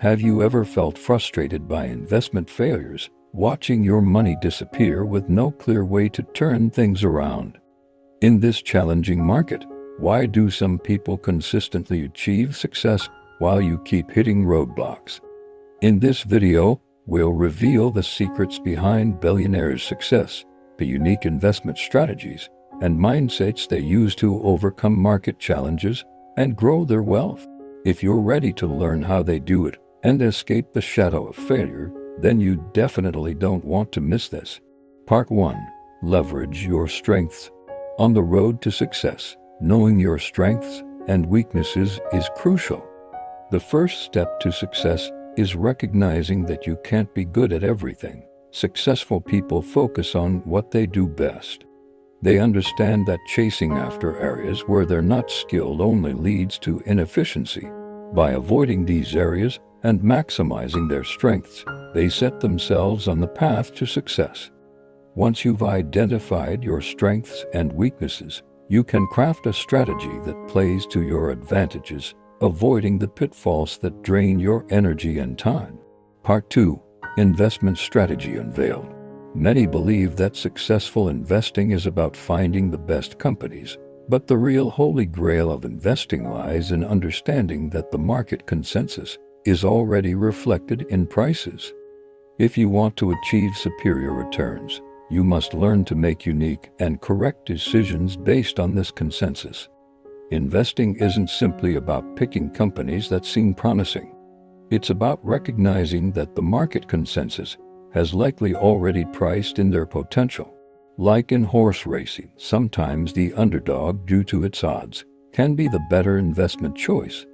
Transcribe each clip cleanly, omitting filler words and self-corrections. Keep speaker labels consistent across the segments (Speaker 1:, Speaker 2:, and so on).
Speaker 1: Have you ever felt frustrated by investment failures, watching your money disappear with no clear way to turn things around? In this challenging market, why do some people consistently achieve success while you keep hitting roadblocks? In this video, we'll reveal the secrets behind billionaires' success, the unique investment strategies and mindsets they use to overcome market challenges and grow their wealth. If you're ready to learn how they do it and escape the shadow of failure, then you definitely don't want to miss this. Part 1. Leverage your strengths. On the road to success, knowing your strengths and weaknesses is crucial. The first step to success is recognizing that you can't be good at everything. Successful people focus on what they do best. They understand that chasing after areas where they're not skilled only leads to inefficiency. By avoiding these areas and maximizing their strengths, they set themselves on the path to success. Once you've identified your strengths and weaknesses, you can craft a strategy that plays to your advantages, avoiding the pitfalls that drain your energy and time. Part 2. Investment Strategy Unveiled. Many believe that successful investing is about finding the best companies, but the real holy grail of investing lies in understanding that the market consensus is already reflected in prices. If you want to achieve superior returns, you must learn to make unique and correct decisions based on this consensus. Investing isn't simply about picking companies that seem promising. It's about recognizing that the market consensus has likely already priced in their potential. Like in horse racing, sometimes the underdog, due to its odds, can be the better investment choice.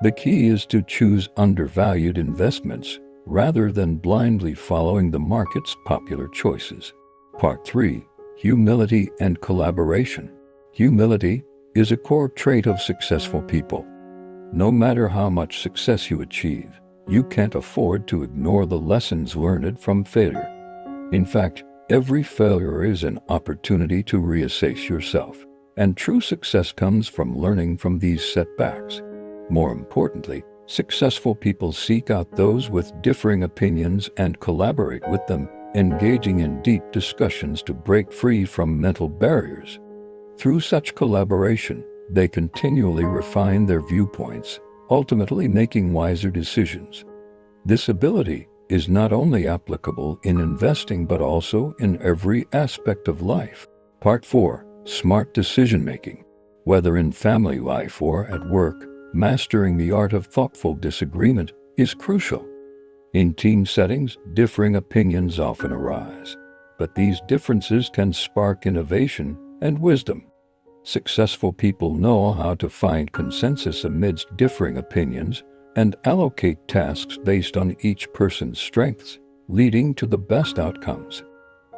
Speaker 1: The key is to choose undervalued investments rather than blindly following the market's popular choices. Part 3. Humility and Collaboration. Humility is a core trait of successful people. No matter how much success you achieve, you can't afford to ignore the lessons learned from failure. In fact, every failure is an opportunity to reassess yourself, and true success comes from learning from these setbacks. More importantly, successful people seek out those with differing opinions and collaborate with them, engaging in deep discussions to break free from mental barriers. Through such collaboration, they continually refine their viewpoints, ultimately making wiser decisions. This ability is not only applicable in investing but also in every aspect of life. Part 4. Smart Decision-Making. Whether in family life or at work, mastering the art of thoughtful disagreement is crucial. In team settings, differing opinions often arise, but these differences can spark innovation and wisdom. Successful people know how to find consensus amidst differing opinions and allocate tasks based on each person's strengths, leading to the best outcomes.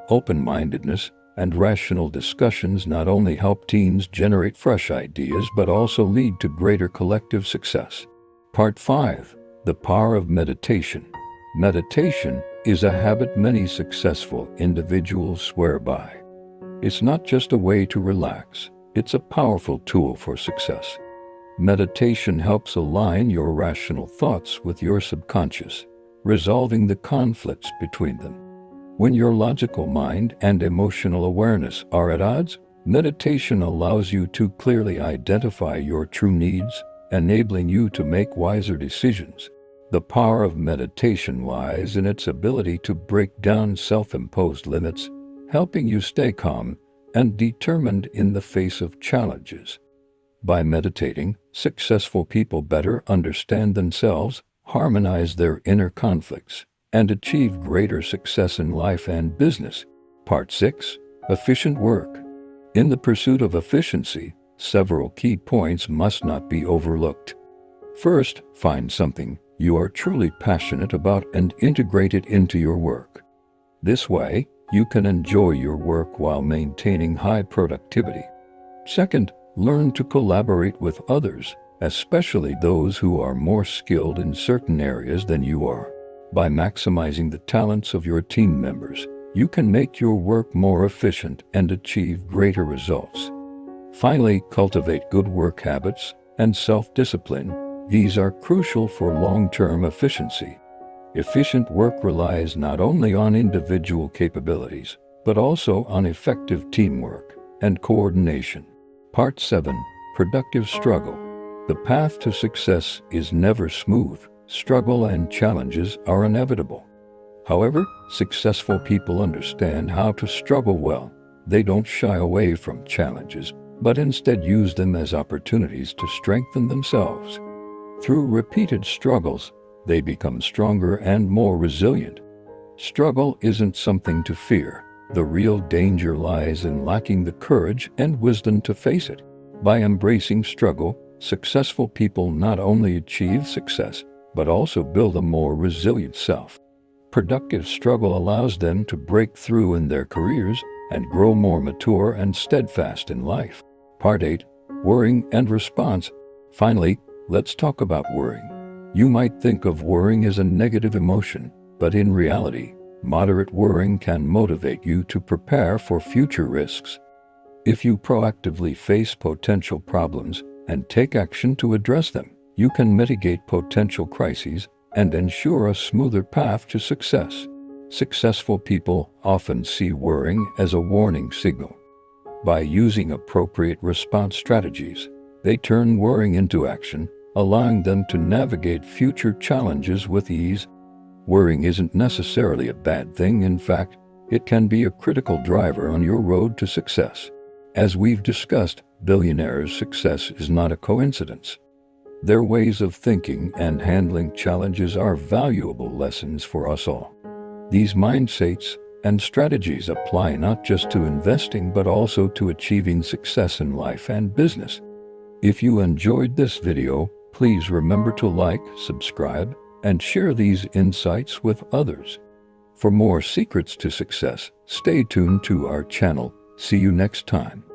Speaker 1: Open-mindedness and rational discussions not only help teams generate fresh ideas but also lead to greater collective success. Part 5. The Power of Meditation. Meditation is a habit many successful individuals swear by. It's not just a way to relax. It's a powerful tool for success. Meditation helps align your rational thoughts with your subconscious, resolving the conflicts between them. When your logical mind and emotional awareness are at odds, meditation allows you to clearly identify your true needs, enabling you to make wiser decisions. The power of meditation lies in its ability to break down self-imposed limits, helping you stay calm and determined in the face of challenges. By meditating, successful people better understand themselves, harmonize their inner conflicts, and achieve greater success in life and business. Part 6. Efficient Work. In the pursuit of efficiency, several key points must not be overlooked. First, find something you are truly passionate about and integrate it into your work. This way, you can enjoy your work while maintaining high productivity. Second, learn to collaborate with others, especially those who are more skilled in certain areas than you are. By maximizing the talents of your team members, you can make your work more efficient and achieve greater results. Finally, cultivate good work habits and self-discipline. These are crucial for long-term efficiency. Efficient work relies not only on individual capabilities, but also on effective teamwork and coordination. Part 7. Productive Struggle. The path to success is never smooth. Struggle and challenges are inevitable. However, successful people understand how to struggle well. They don't shy away from challenges, but instead use them as opportunities to strengthen themselves. Through repeated struggles, they become stronger and more resilient. Struggle isn't something to fear. The real danger lies in lacking the courage and wisdom to face it. By embracing struggle, successful people not only achieve success, but also build a more resilient self. Productive struggle allows them to break through in their careers and grow more mature and steadfast in life. Part 8. Worrying and Response. Finally, let's talk about worrying. You might think of worrying as a negative emotion, but in reality, moderate worrying can motivate you to prepare for future risks. If you proactively face potential problems and take action to address them, you can mitigate potential crises and ensure a smoother path to success. Successful people often see worrying as a warning signal. By using appropriate response strategies, they turn worrying into action, allowing them to navigate future challenges with ease. Worrying isn't necessarily a bad thing. In fact, it can be a critical driver on your road to success. As we've discussed, billionaires' success is not a coincidence. Their ways of thinking and handling challenges are valuable lessons for us all. These mindsets and strategies apply not just to investing but also to achieving success in life and business. If you enjoyed this video, please remember to like, subscribe, and share these insights with others. For more secrets to success, stay tuned to our channel. See you next time.